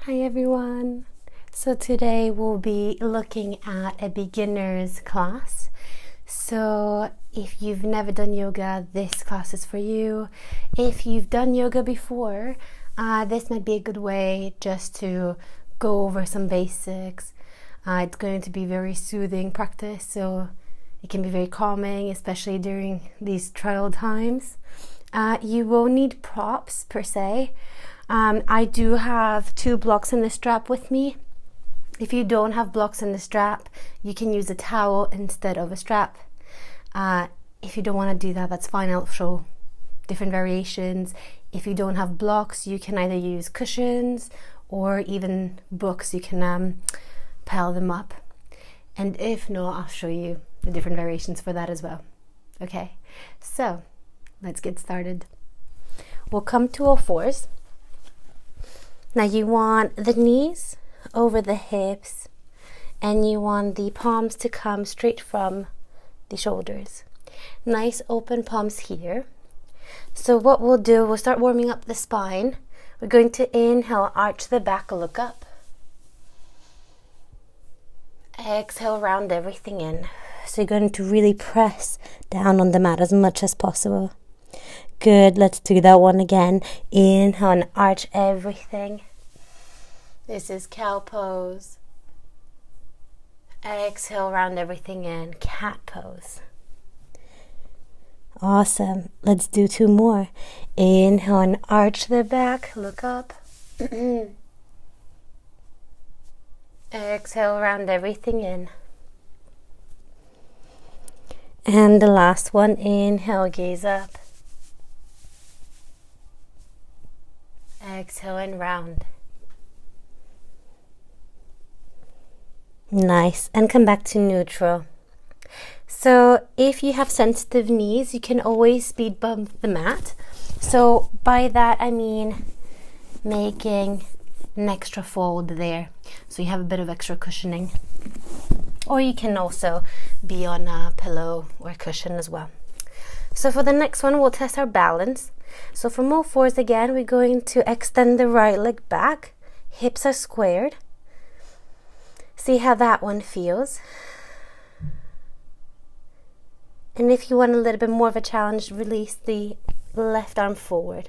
Hi everyone! So today we'll be looking at a beginner's class. So if you've never done yoga, this class is for you. If you've done yoga before, this might be a good way just to go over some basics. It's going to be very soothing practice, so it can be very calming, especially during these trial times. You won't need props per se. I do have 2 blocks in the strap with me. If you don't have blocks in the strap, you can use a towel instead of a strap. If you don't want to do that, that's fine. I'll show different variations. If you don't have blocks, you can either use cushions or even books. You can pile them up. And if not, I'll show you the different variations for that as well. Okay, so let's get started. We'll come to all fours. Now you want the knees over the hips and you want the palms to come straight from the shoulders. Nice open palms here. So what we'll do, we'll start warming up the spine. We're going to inhale, arch the back, look up. Exhale, round everything in. So you're going to really press down on the mat as much as possible. Good, let's do that one again. Inhale and arch everything. This is cow pose. Exhale, round everything in. Cat pose. Awesome. Let's do 2 more. Inhale and arch the back, look up. Exhale, round everything in. And the last one, inhale, gaze up. Exhale and round. Nice, and come back to neutral. So if you have sensitive knees, you can always speed bump the mat. So by that I mean making an extra fold there, so you have a bit of extra cushioning. Or you can also be on a pillow or a cushion as well. So for the next one, we'll test our balance. So from all fours again, we're going to extend the right leg back. Hips are squared. See how that one feels. And if you want a little bit more of a challenge, release the left arm forward.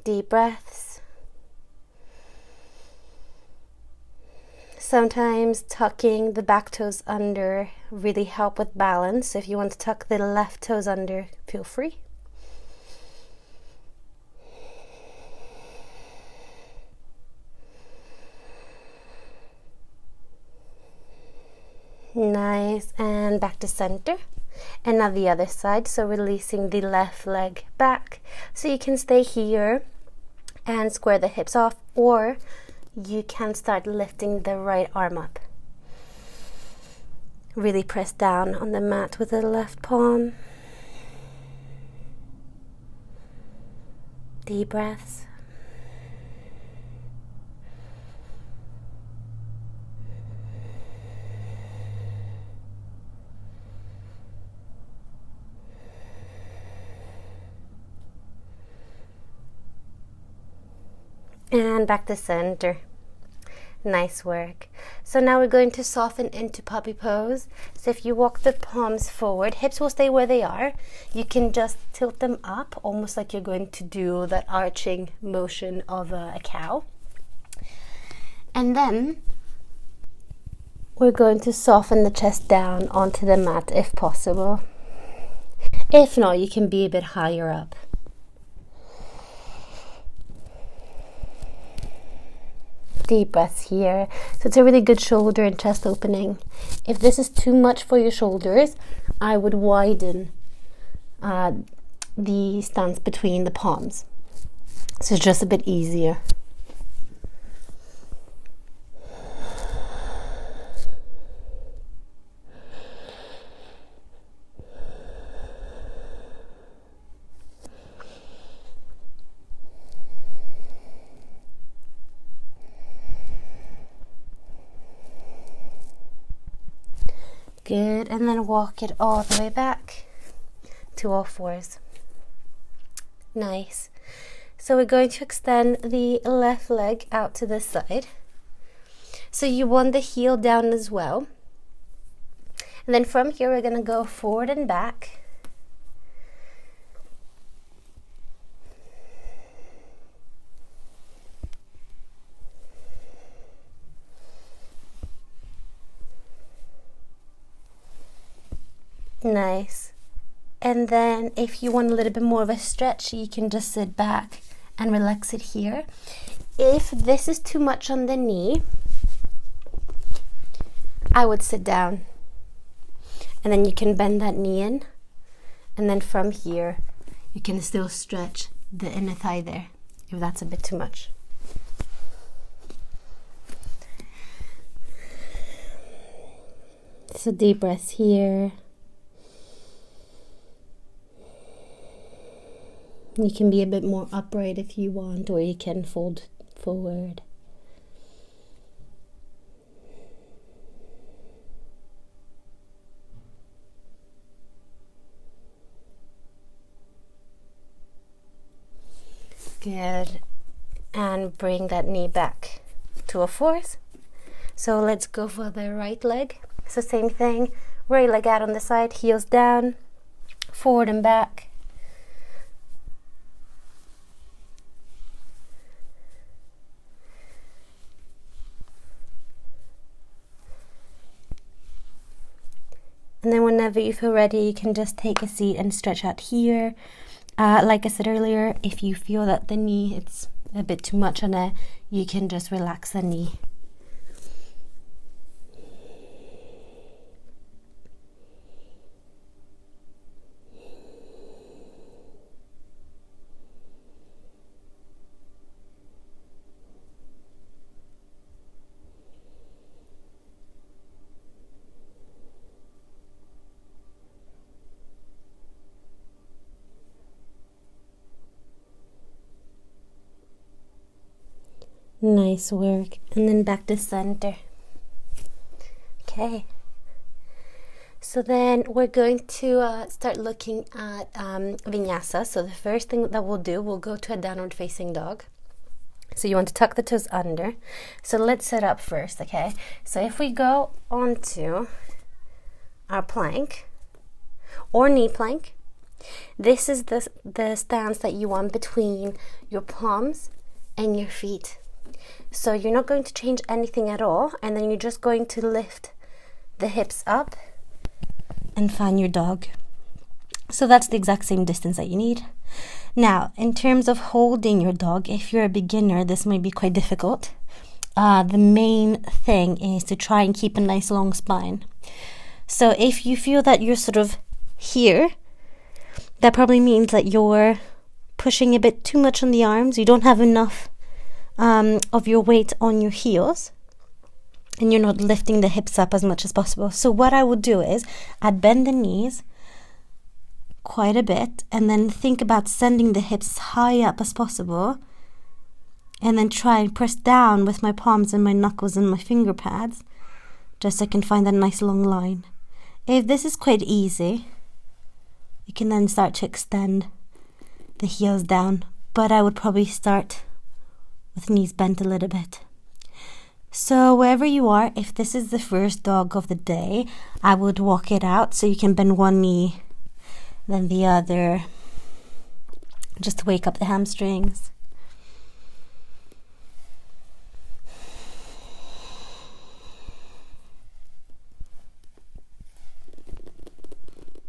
Deep breaths. Sometimes tucking the back toes under really help with balance. So if you want to tuck the left toes under, feel free. Nice, and back to center. And now the other side, so releasing the left leg back. So you can stay here and square the hips off, or you can start lifting the right arm up. Really press down on the mat with the left palm. Deep breaths. And back to center. Nice work. So now we're going to soften into puppy pose. So if you walk the palms forward, hips will stay where they are. You can just tilt them up, almost like you're going to do that arching motion of a cow. And then we're going to soften the chest down onto the mat if possible. If not, you can be a bit higher up. Deep breaths here. So it's a really good shoulder and chest opening. If this is too much for your shoulders, I would widen the stance between the palms. So it's just a bit easier. Good, and then walk it all the way back to all fours. Nice. So we're going to extend the left leg out to the side. So you want the heel down as well. And then from here, we're going to go forward and back. Nice. And then if you want a little bit more of a stretch, you can just sit back and relax it here. If this is too much on the knee, I would sit down. And then you can bend that knee in. And then from here, you can still stretch the inner thigh there, if that's a bit too much. So deep breaths here. You can be a bit more upright if you want, or you can fold forward. Good. And bring that knee back to a fourth. So let's go for the right leg. So same thing, right leg out on the side, heels down, forward and back. And then whenever you feel ready, you can just take a seat and stretch out here. Like I said earlier, if you feel that the knee, it's a bit too much on it, you can just relax the knee. Nice work. And then back to center. Okay. So then we're going to start looking at vinyasa. So the first thing that we'll do, we'll go to a downward facing dog. So you want to tuck the toes under. So let's set up first, okay? So if we go onto our plank or knee plank, this is the stance that you want between your palms and your feet. So you're not going to change anything at all, and then you're just going to lift the hips up and find your dog. So that's the exact same distance that you need. Now, in terms of holding your dog, if you're a beginner, this might be quite difficult. The main thing is to try and keep a nice long spine. So if you feel that you're sort of here, that probably means that you're pushing a bit too much on the arms. You don't have enough of your weight on your heels, and you're not lifting the hips up as much as possible. So what I would do is I'd bend the knees quite a bit, and then think about sending the hips high up as possible, and then try and press down with my palms and my knuckles and my finger pads, just so I can find that nice long line. If this is quite easy, you can then start to extend the heels down, but I would probably start with knees bent a little bit. So wherever you are, if this is the first dog of the day, I would walk it out so you can bend one knee, then the other, just to wake up the hamstrings.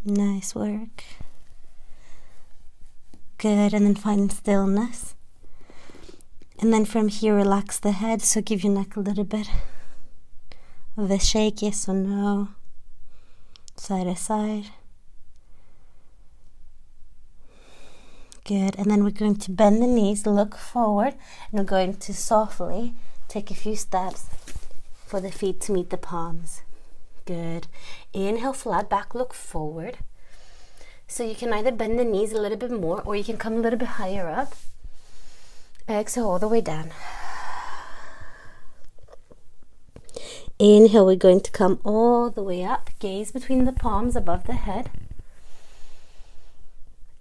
Nice work. Good, and then find stillness. And then from here, relax the head, so give your neck a little bit of a shake, yes or no, side to side. Good, and then we're going to bend the knees, look forward, and we're going to softly take a few steps for the feet to meet the palms. Good. Inhale, flat back, look forward. So you can either bend the knees a little bit more, or you can come a little bit higher up. Exhale all the way down. Inhale, we're going to come all the way up. Gaze between the palms above the head.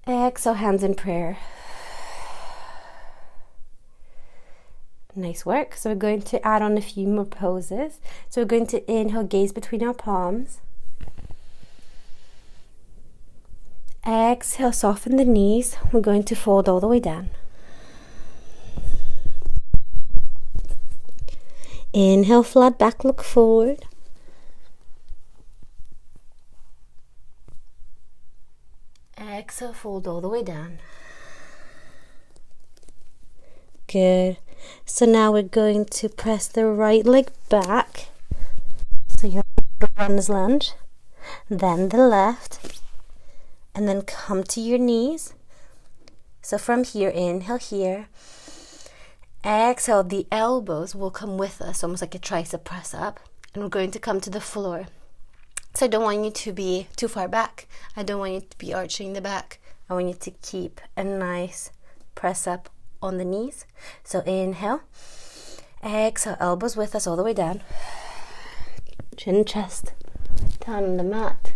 Exhale, hands in prayer. Nice work. So we're going to add on a few more poses. So we're going to inhale, gaze between our palms. Exhale, soften the knees. We're going to fold all the way down. Inhale, flat back, look forward. Exhale, fold all the way down. Good. So now we're going to press the right leg back. So you're runner's lunge. Then the left. And then come to your knees. So from here, inhale here. Exhale, the elbows will come with us, almost like a tricep press up. And we're going to come to the floor. So I don't want you to be too far back. I don't want you to be arching the back. I want you to keep a nice press up on the knees. So inhale. Exhale, elbows with us all the way down. Chin, chest, down on the mat.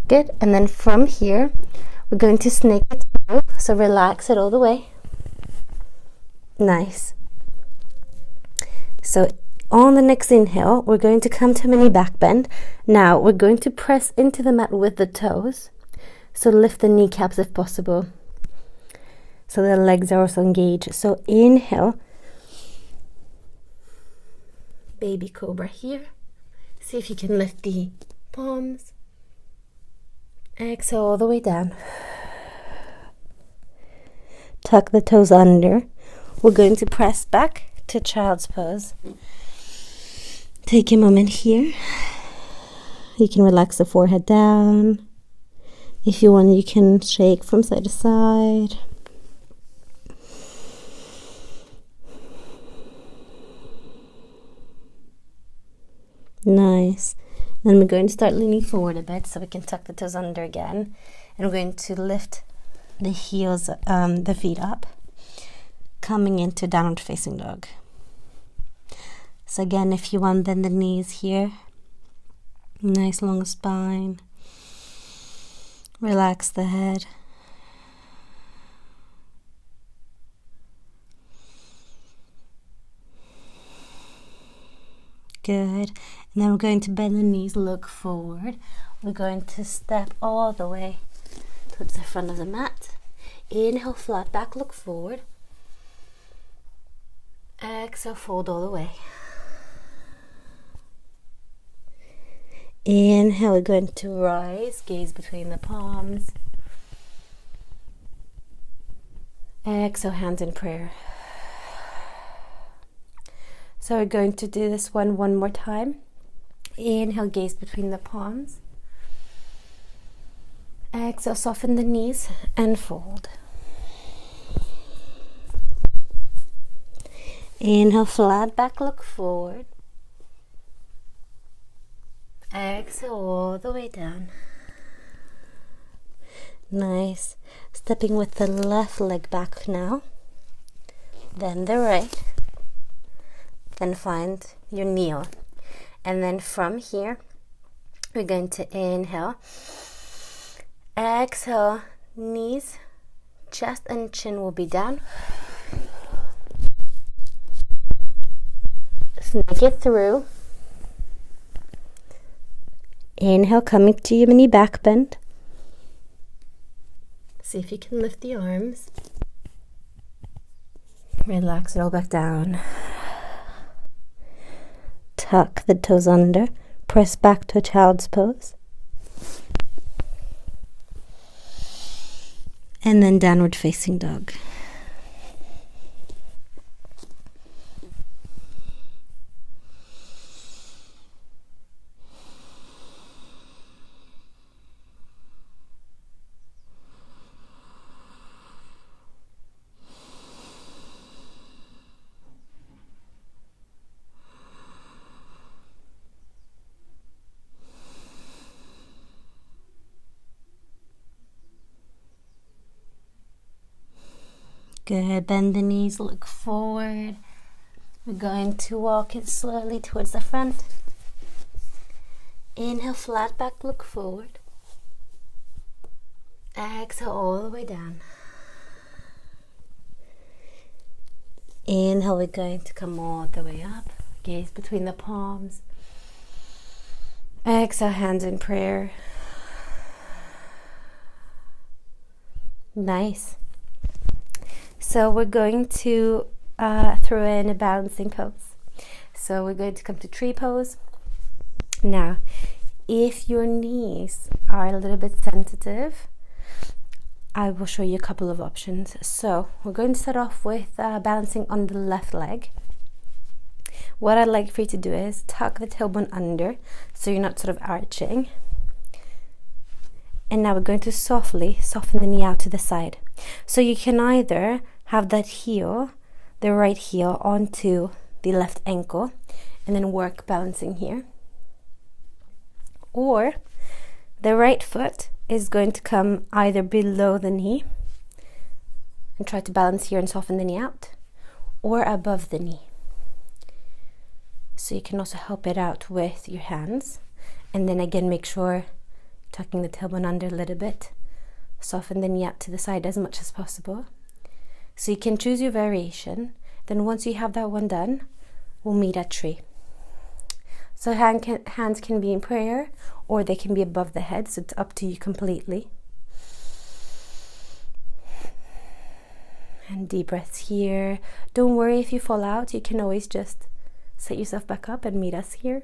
Good. And then from here, we're going to snake it through. So relax it all the way. Nice. So on the next inhale, we're going to come to mini back bend. Now we're going to press into the mat with the toes. So lift the kneecaps if possible. So the legs are also engaged. So inhale. Baby cobra here. See if you can lift the palms. Exhale all the way down. Tuck the toes under. We're going to press back to child's pose. Take a moment here. You can relax the forehead down. If you want, you can shake from side to side. Nice. Then we're going to start leaning forward a bit so we can tuck the toes under again. And we're going to lift the heels, the feet up, coming into downward facing dog. So again, if you want, bend the knees here. Nice long spine. Relax the head. Good. And then we're going to bend the knees, look forward. We're going to step all the way towards the front of the mat. Inhale, flat back, look forward. Exhale, fold all the way. Inhale, we're going to rise, gaze between the palms. Exhale, hands in prayer. So we're going to do this one more time. Inhale, gaze between the palms. Exhale, soften the knees and fold. Inhale, flat back, look forward. Exhale all the way down. Nice. Stepping with the left leg back now. Then the right. Then find your kneel. And then from here, we're going to inhale. Exhale, knees, chest and chin will be down. Snake it through. Inhale, coming to your mini back bend. See if you can lift the arms. Relax it all back down. Tuck the toes under. Press back to a child's pose. And then downward facing dog. Good. Bend the knees, look forward. We're going to walk it slowly towards the front. Inhale, flat back, look forward. Exhale all the way down. Inhale, we're going to come all the way up. Gaze between the palms. Exhale, hands in prayer. Nice. So we're going to throw in a balancing pose. So we're going to come to tree pose. Now, if your knees are a little bit sensitive, I will show you a couple of options. So we're going to start off with balancing on the left leg. What I'd like for you to do is tuck the tailbone under so you're not sort of arching. And now we're going to softly soften the knee out to the side. So you can either have that heel, the right heel, onto the left ankle and then work balancing here. Or the right foot is going to come either below the knee and try to balance here and soften the knee out, or above the knee. So you can also help it out with your hands. And then again, make sure tucking the tailbone under a little bit, soften the knee out to the side as much as possible. So you can choose your variation. Then once you have that one done, we'll meet at tree. So hands can be in prayer or they can be above the head, so it's up to you completely. And deep breaths here. Don't worry if you fall out, you can always just set yourself back up and meet us here.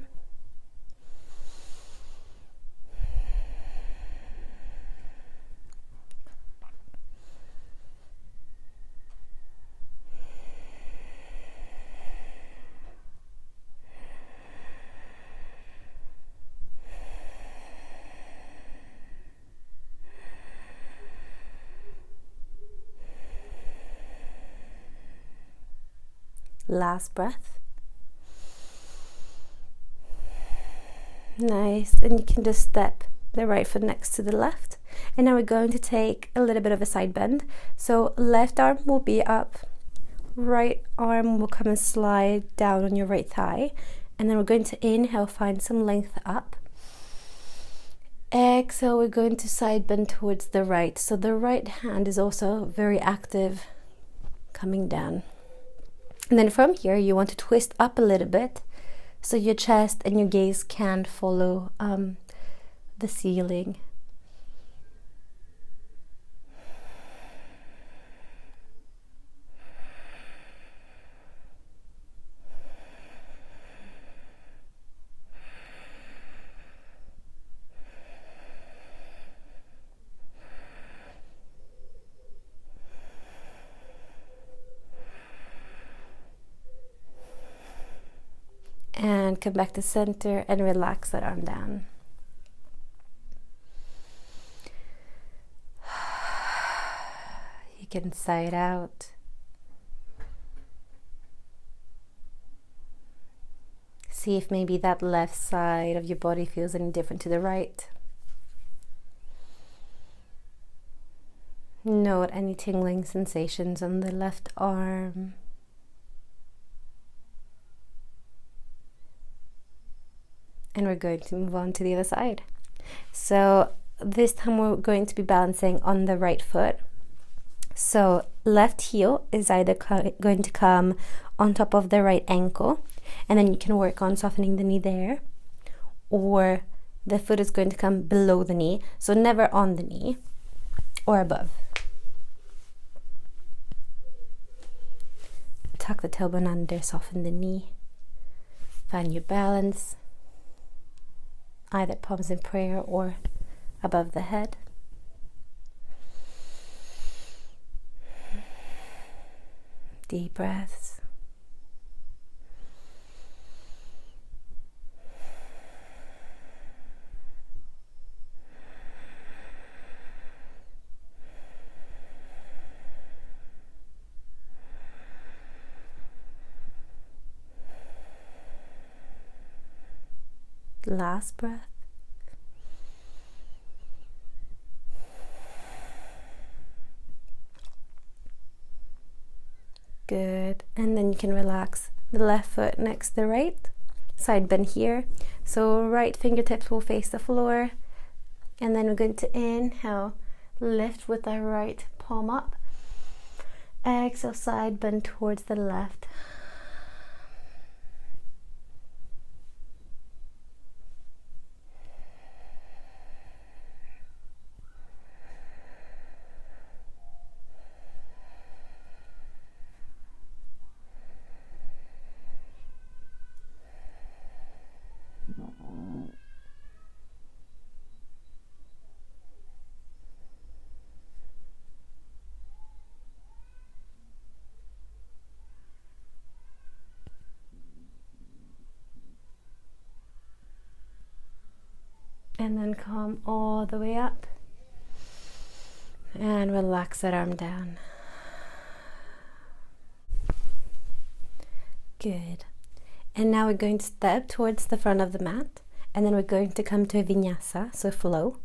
Last breath. Nice. And you can just step the right foot next to the left. And now we're going to take a little bit of a side bend. So left arm will be up, right arm will come and slide down on your right thigh. And then we're going to inhale, find some length up. Exhale, we're going to side bend towards the right. So the right hand is also very active, coming down. And then from here, you want to twist up a little bit so your chest and your gaze can follow the ceiling. And come back to center and relax that arm down. You can sigh it out. See if maybe that left side of your body feels any different to the right. Note any tingling sensations on the left arm. And we're going to move on to the other side. So this time we're going to be balancing on the right foot. So left heel is either going to come on top of the right ankle, and then you can work on softening the knee there, or the foot is going to come below the knee, so never on the knee or above. Tuck the tailbone under, soften the knee, find your balance. Either palms in prayer or above the head. Deep breaths. Last breath. Good. And then you can relax the left foot next to the right. Side bend here. So right fingertips will face the floor. And then we're going to inhale, lift with our right palm up. Exhale, side bend towards the left. And then come all the way up and relax that arm down. Good. And now we're going to step towards the front of the mat, and then we're going to come to a vinyasa, so flow,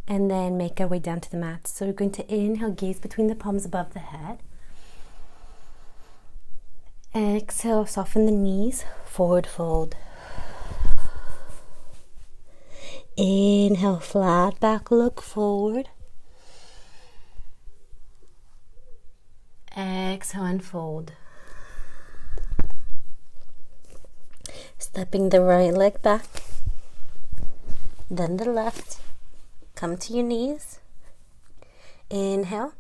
and then make our way down to the mat. So we're going to inhale, gaze between the palms above the head. Exhale, soften the knees, forward fold. Inhale, flat back, look forward. Exhale and fold. Stepping the right leg back, then the left. Come to your knees. Inhale.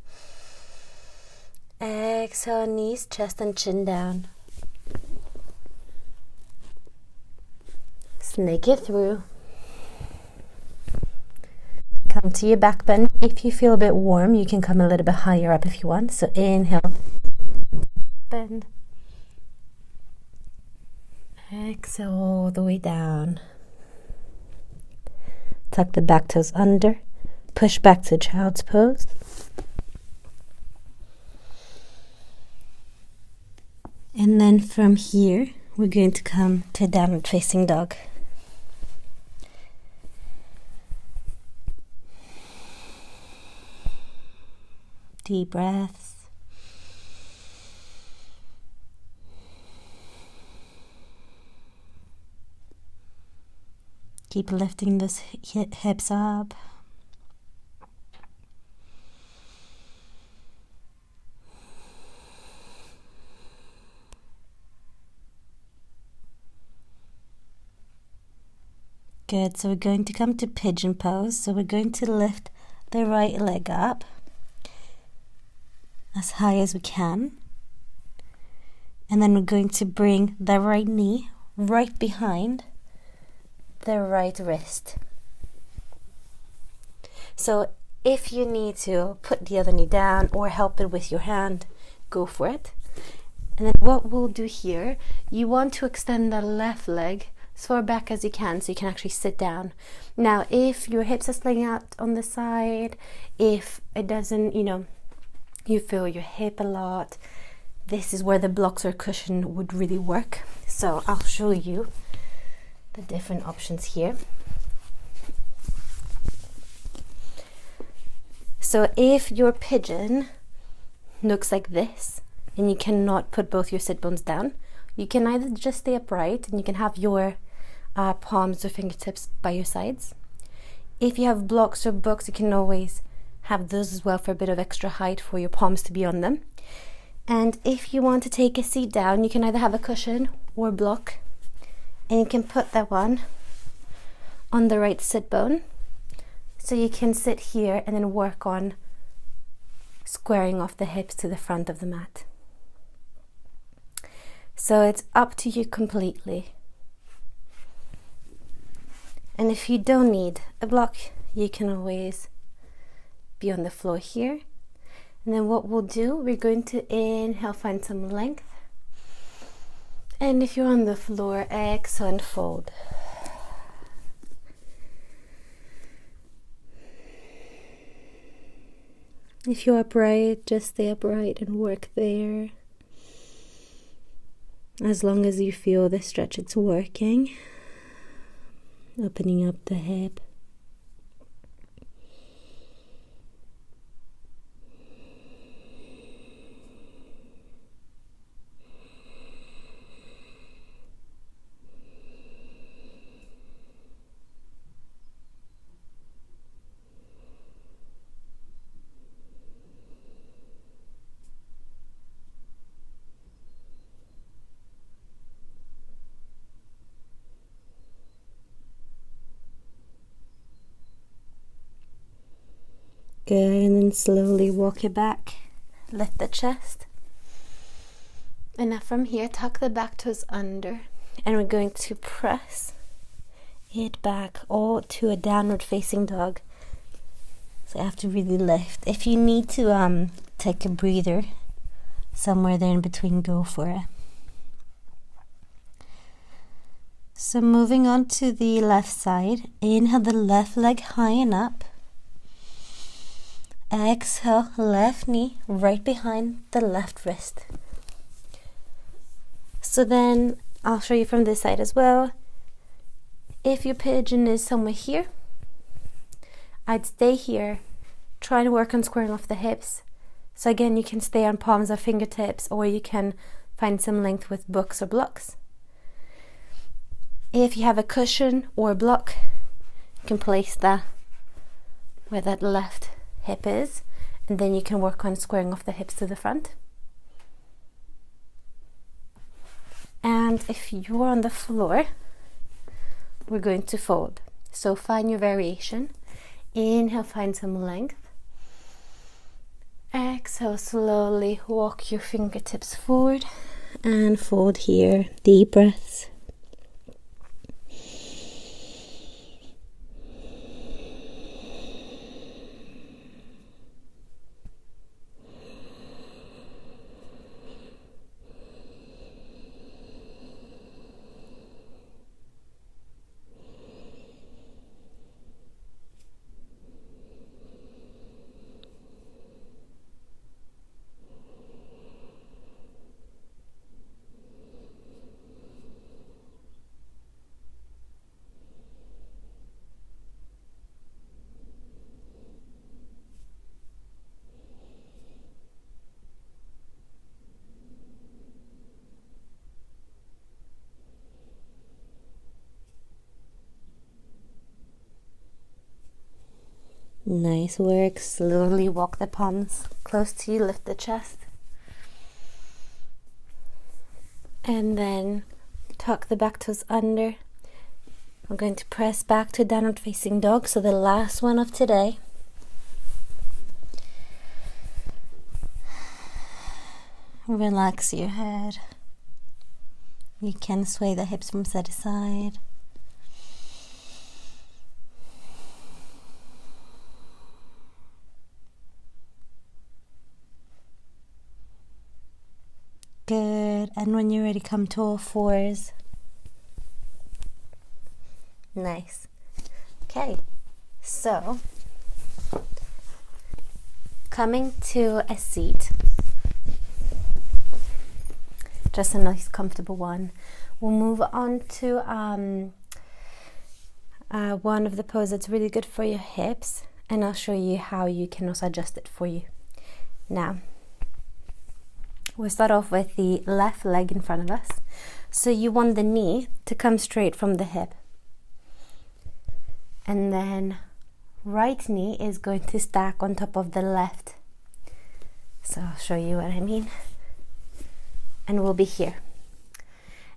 Exhale, knees, chest and chin down. Snake it through. Come to your back bend. If you feel a bit warm, you can come a little bit higher up if you want. So inhale, bend. Exhale all the way down. Tuck the back toes under. Push back to child's pose. And then from here, we're going to come to downward facing dog. Deep breaths. Keep lifting those hips up. Good, so we're going to come to pigeon pose. So we're going to lift the right leg up as high as we can. And then we're going to bring the right knee right behind the right wrist. So if you need to put the other knee down or help it with your hand, go for it. And then what we'll do here, you want to extend the left leg as far back as you can so you can actually sit down. Now, if your hips are slaying out on the side, if it doesn't, you feel your hip a lot, this is where the blocks or cushion would really work. So I'll show you the different options here. So if your pigeon looks like this and you cannot put both your sit bones down, you can either just stay upright and you can have your palms or fingertips by your sides. If you have blocks or books, you can always have those as well for a bit of extra height for your palms to be on them. And if you want to take a seat down, you can either have a cushion or block, and you can put that one on the right sit bone. So you can sit here and then work on squaring off the hips to the front of the mat. So it's up to you completely. And if you don't need a block, you can always be on the floor here. And then what we'll do, we're going to inhale, find some length. And if you're on the floor, exhale and fold. If you're upright, just stay upright and work there. As long as you feel the stretch, it's working. Opening up the hip. Good, and then slowly walk it back. Lift the chest. And now from here, tuck the back toes under. And we're going to press it back all to a downward facing dog. So you have to really lift. If you need to take a breather somewhere there in between, go for it. So moving on to the left side. Inhale the left leg high and up. Exhale, left knee right behind the left wrist. So then I'll show you from this side as well. If your pigeon is somewhere here, I'd stay here. Try to work on squaring off the hips. So again, you can stay on palms or fingertips, or you can find some length with books or blocks. If you have a cushion or a block, you can place that where that left hip is, and then you can work on squaring off the hips to the front. And if you're on the floor, we're going to fold. So find your variation. Inhale, find some length. Exhale, slowly walk your fingertips forward and fold here. Deep breaths. Nice work. Slowly walk the palms close to you, lift the chest. And then tuck the back toes under. I'm going to press back to downward facing dog. So the last one of today. Relax your head. You can sway the hips from side to side. Good. And when you're ready, come to all fours. Nice. Okay. So, coming to a seat. Just a nice, comfortable one. We'll move on to one of the poses that's really good for your hips. And I'll show you how you can also adjust it for you. Now, we'll start off with the left leg in front of us. So you want the knee to come straight from the hip. And then right knee is going to stack on top of the left. So I'll show you what I mean. And we'll be here.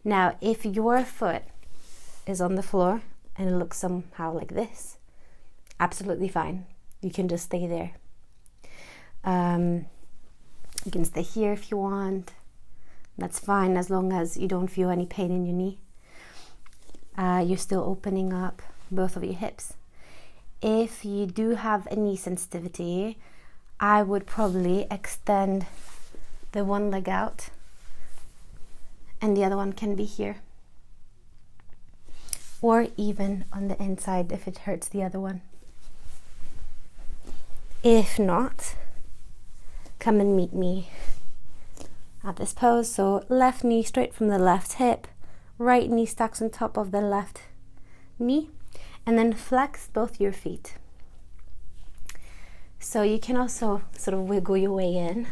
Now, if your foot is on the floor and it looks somehow like this, absolutely fine. You can just stay there. You can stay here if you want. That's fine as long as you don't feel any pain in your knee. You're still opening up both of your hips. If you do have a knee sensitivity, I would probably extend the one leg out and the other one can be here. Or even on the inside if it hurts the other one. If not, come and meet me at this pose. So left knee straight from the left hip, right knee stacks on top of the left knee, and then flex both your feet. So you can also sort of wiggle your way in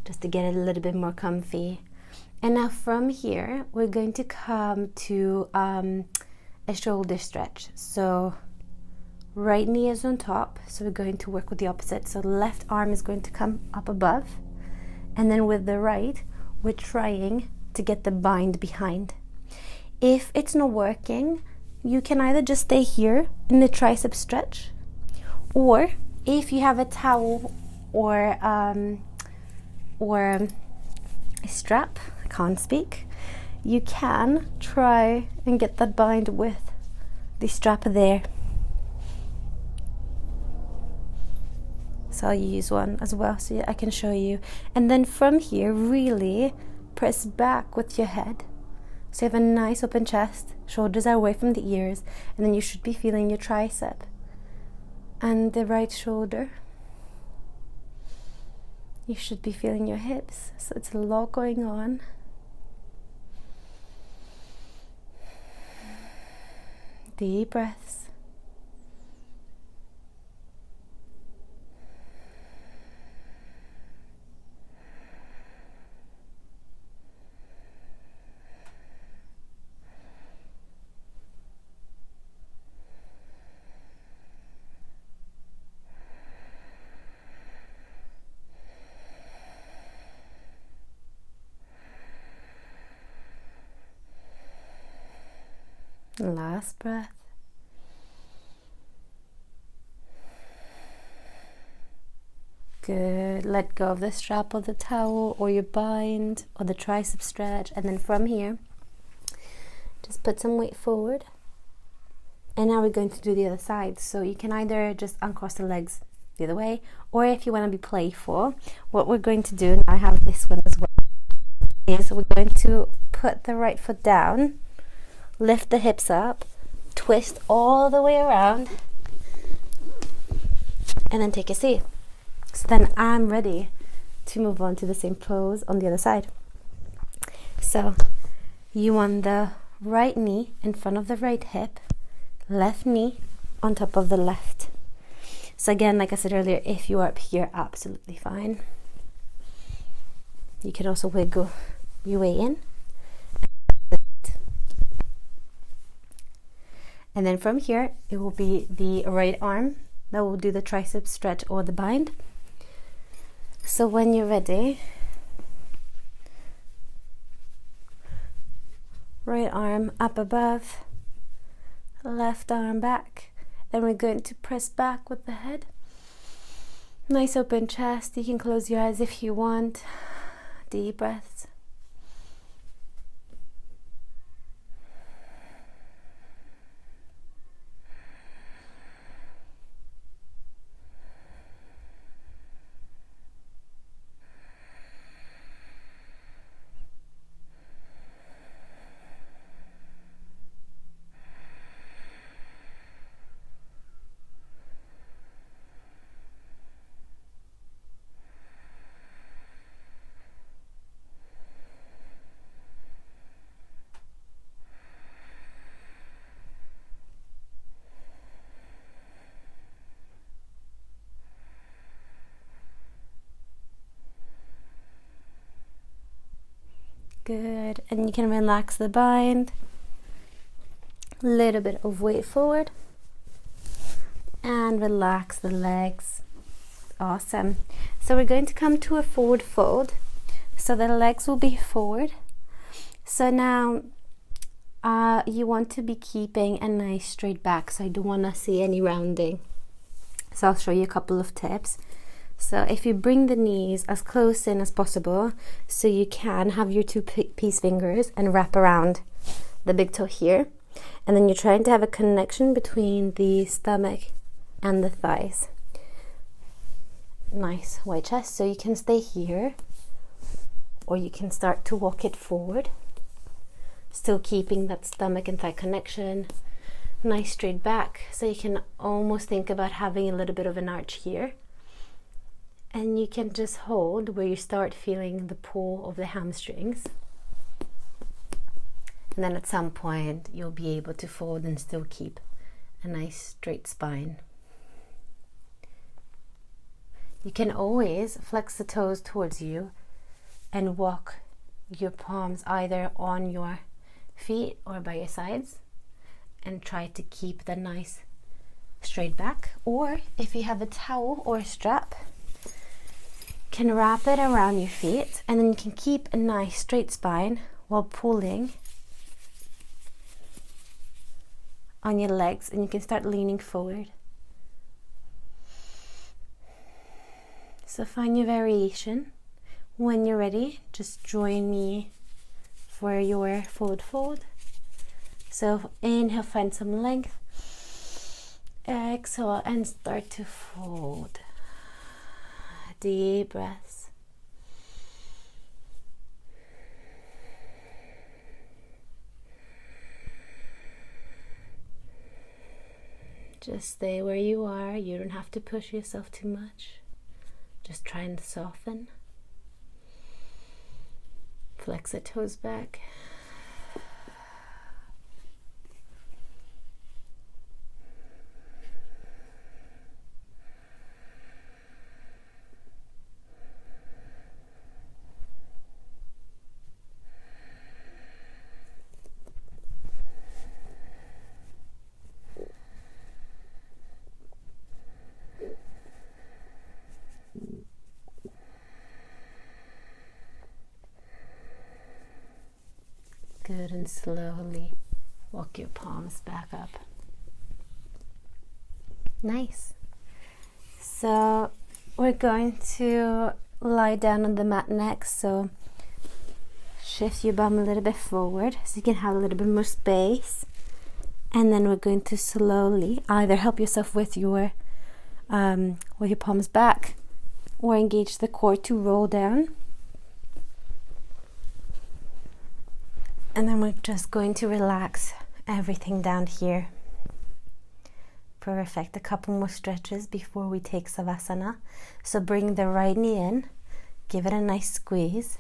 just to get it a little bit more comfy. And now from here, we're going to come to a shoulder stretch. So right knee is on top, so we're going to work with the opposite. So the left arm is going to come up above, and then with the right, we're trying to get the bind behind. If it's not working, you can either just stay here in the tricep stretch, or If you have a towel or a strap, I can't speak, you can try and get that bind with the strap there. So I'll use one as well so I can show you. And then from here, really press back with your head. So you have a nice open chest, shoulders are away from the ears, and then you should be feeling your tricep and the right shoulder. You should be feeling your hips. So it's a lot going on. Deep breaths. Last breath. Good. Let go of the strap of the towel or your bind or the tricep stretch, and then from here just put some weight forward. And now we're going to do the other side. So you can either just uncross the legs the other way, or if you want to be playful, what we're going to do, and I have this one as well, is we're going to put the right foot down, lift the hips up, twist all the way around, and then take a seat. So then I'm ready to move on to the same pose on the other side. So you want the right knee in front of the right hip, left knee on top of the left. So again, like I said earlier, if you are up here, absolutely fine. You can also wiggle your way in. And then from here, it will be the right arm that will do the tricep stretch or the bind. So when you're ready, right arm up above, left arm back. Then we're going to press back with the head. Nice open chest. You can close your eyes if you want. Deep breaths. Good, and you can relax the bind, a little bit of weight forward, and relax the legs. Awesome. So we're going to come to a forward fold. So the legs will be forward. So now you want to be keeping a nice straight back, so I don't want to see any rounding. So I'll show you a couple of tips. So if you bring the knees as close in as possible, so you can have your two piece fingers and wrap around the big toe here, and then you're trying to have a connection between the stomach and the thighs. Nice wide chest, so you can stay here, or you can start to walk it forward, still keeping that stomach and thigh connection. Nice straight back, so you can almost think about having a little bit of an arch here. And you can just hold where you start feeling the pull of the hamstrings. And then at some point, you'll be able to fold and still keep a nice straight spine. You can always flex the toes towards you and walk your palms either on your feet or by your sides and try to keep the nice straight back. Or if you have a towel or a strap, can wrap it around your feet, and then you can keep a nice straight spine while pulling on your legs, and you can start leaning forward. So find your variation. When you're ready, just join me for your forward fold. So inhale, find some length. Exhale and start to fold. Deep breaths. Just stay where you are. You don't have to push yourself too much. Just try and soften. Flex the toes back. Good, and slowly walk your palms back up. Nice. So we're going to lie down on the mat next. So shift your bum a little bit forward so you can have a little bit more space. And then we're going to slowly either help yourself with your palms back or engage the core to roll down. And then we're just going to relax everything down here. Perfect. A couple more stretches before we take Savasana. So bring the right knee in. Give it a nice squeeze.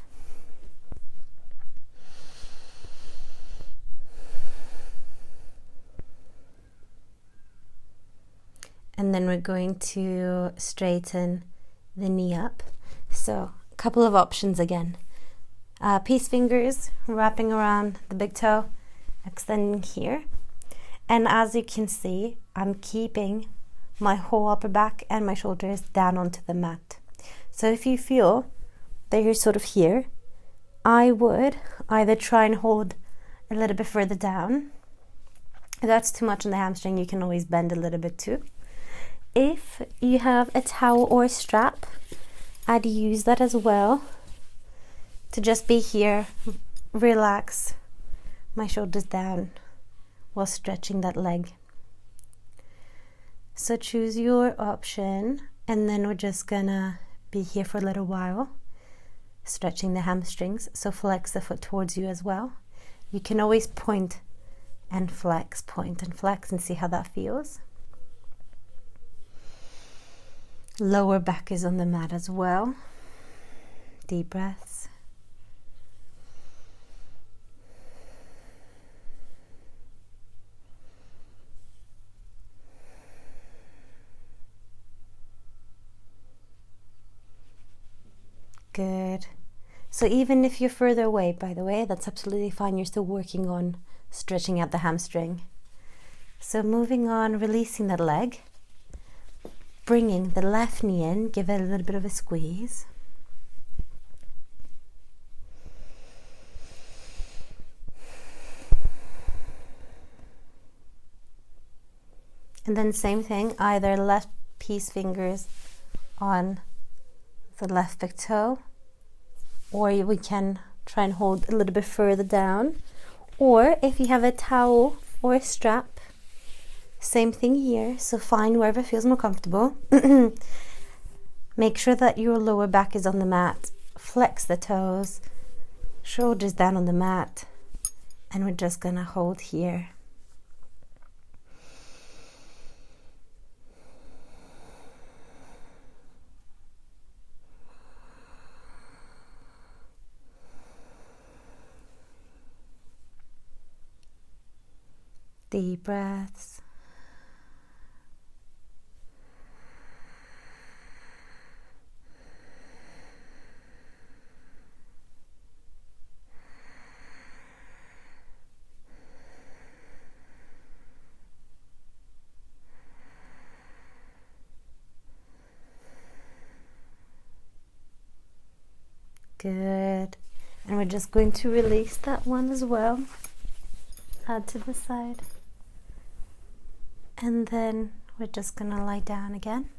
And then we're going to straighten the knee up. So a couple of options again. Peace fingers wrapping around the big toe, extending here. And as you can see, I'm keeping my whole upper back and my shoulders down onto the mat. So if you feel that you're sort of here, I would either try and hold a little bit further down. If that's too much on the hamstring, you can always bend a little bit too. If you have a towel or a strap, I'd use that as well. To just be here, relax my shoulders down while stretching that leg. So choose your option, and then we're just gonna be here for a little while, stretching the hamstrings. So flex the foot towards you as well. You can always point and flex, and see how that feels. Lower back is on the mat as well. Deep breaths. Good. So even if you're further away, by the way, that's absolutely fine. You're still working on stretching out the hamstring. So moving on, releasing that leg, bringing the left knee in, give it a little bit of a squeeze. And then same thing, either left peace fingers on the left big toe, or we can try and hold a little bit further down, or if you have a towel or a strap, same thing here. So find wherever feels more comfortable. Make sure that your lower back is on the mat. Flex the toes, shoulders down on the mat, and we're just gonna hold here. Deep breaths. Good. And we're just going to release that one as well. Add to the side. And then we're just gonna lie down again.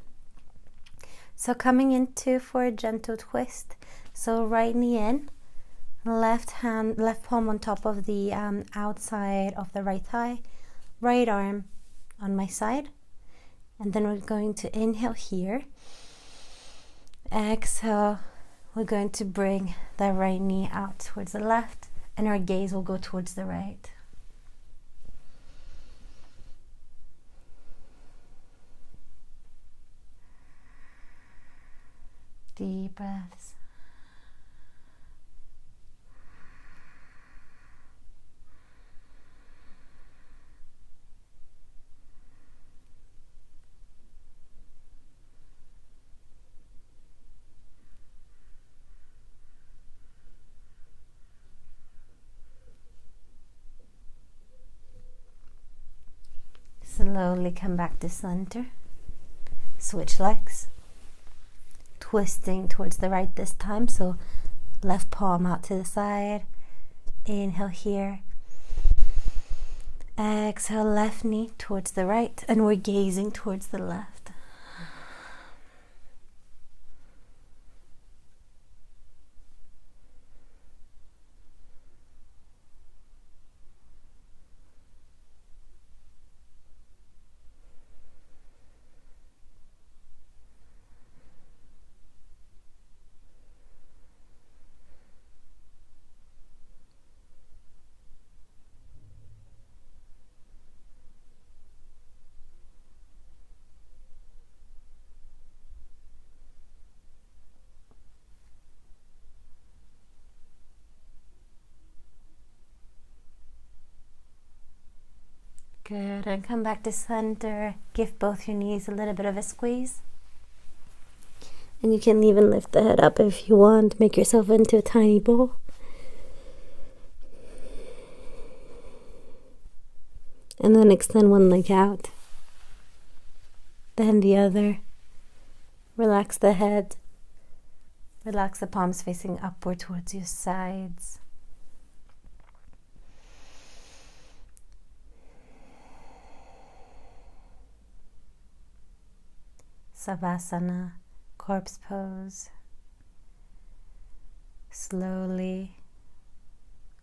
So coming into for a gentle twist. So right knee in, left palm on top of the outside of the right thigh, right arm on my side. And then we're going to inhale here. Exhale, we're going to bring the right knee out towards the left, and our gaze will go towards the right. Deep breaths. Slowly come back to center. Switch legs. Twisting towards the right this time, so left palm out to the side. Inhale here. Exhale, left knee towards the right, and we're gazing towards the left. Good, and come back to center. Give both your knees a little bit of a squeeze. And you can even lift the head up if you want. Make yourself into a tiny ball. And then extend one leg out. Then the other. Relax the head. Relax the palms facing upward towards your sides. Savasana, corpse pose. Slowly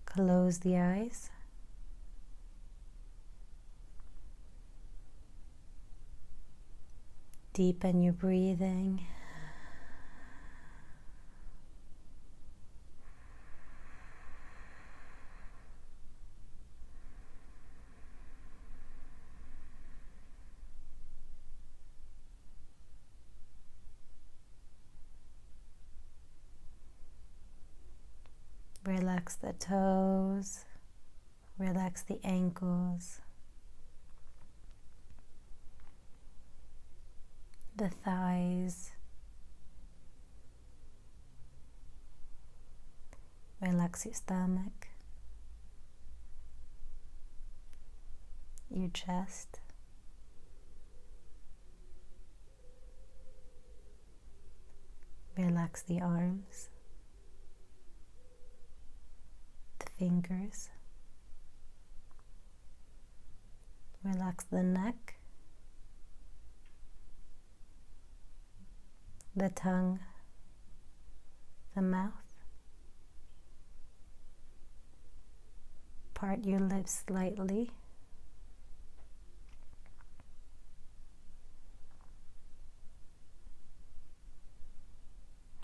close the eyes. Deepen your breathing. Relax the toes, relax the ankles, the thighs, relax your stomach, your chest, relax the arms, fingers. Relax the neck, the tongue, the mouth. Part your lips slightly.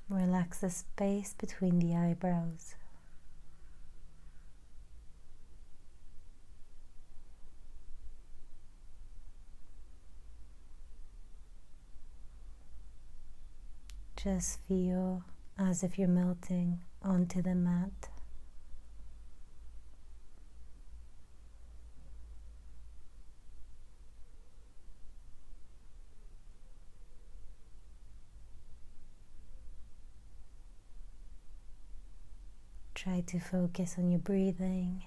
Relax the space between the eyebrows. Just feel as if you're melting onto the mat. Try to focus on your breathing.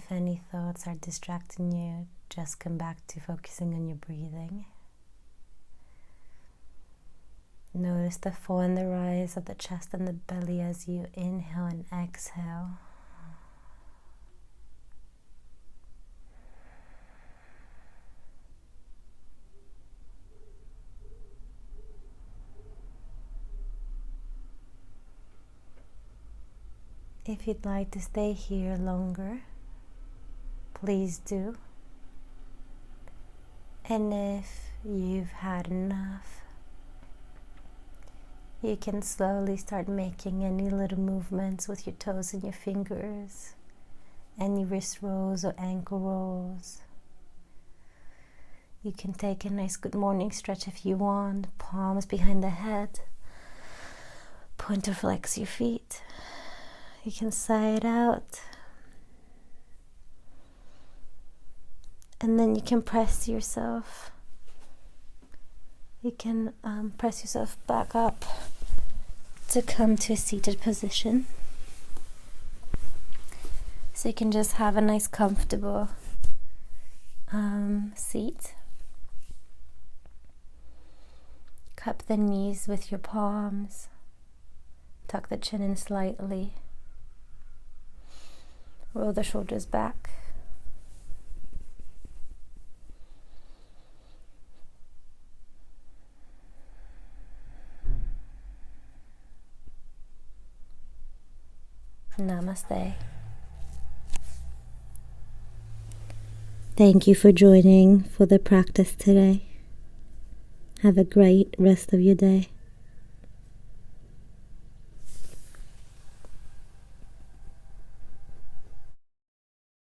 If any thoughts are distracting you, just come back to focusing on your breathing. Notice the fall and the rise of the chest and the belly as you inhale and exhale. If you'd like to stay here longer, please do. And if you've had enough, you can slowly start making any little movements with your toes and your fingers, any wrist rolls or ankle rolls. You can take a nice good morning stretch if you want, palms behind the head, point to flex your feet. You can sigh it out. And then you can press yourself. You can press yourself back up to come to a seated position. So you can just have a nice comfortable seat. Cup the knees with your palms. Tuck the chin in slightly. Roll the shoulders back. Namaste. Thank you for joining for the practice today. Have a great rest of your day.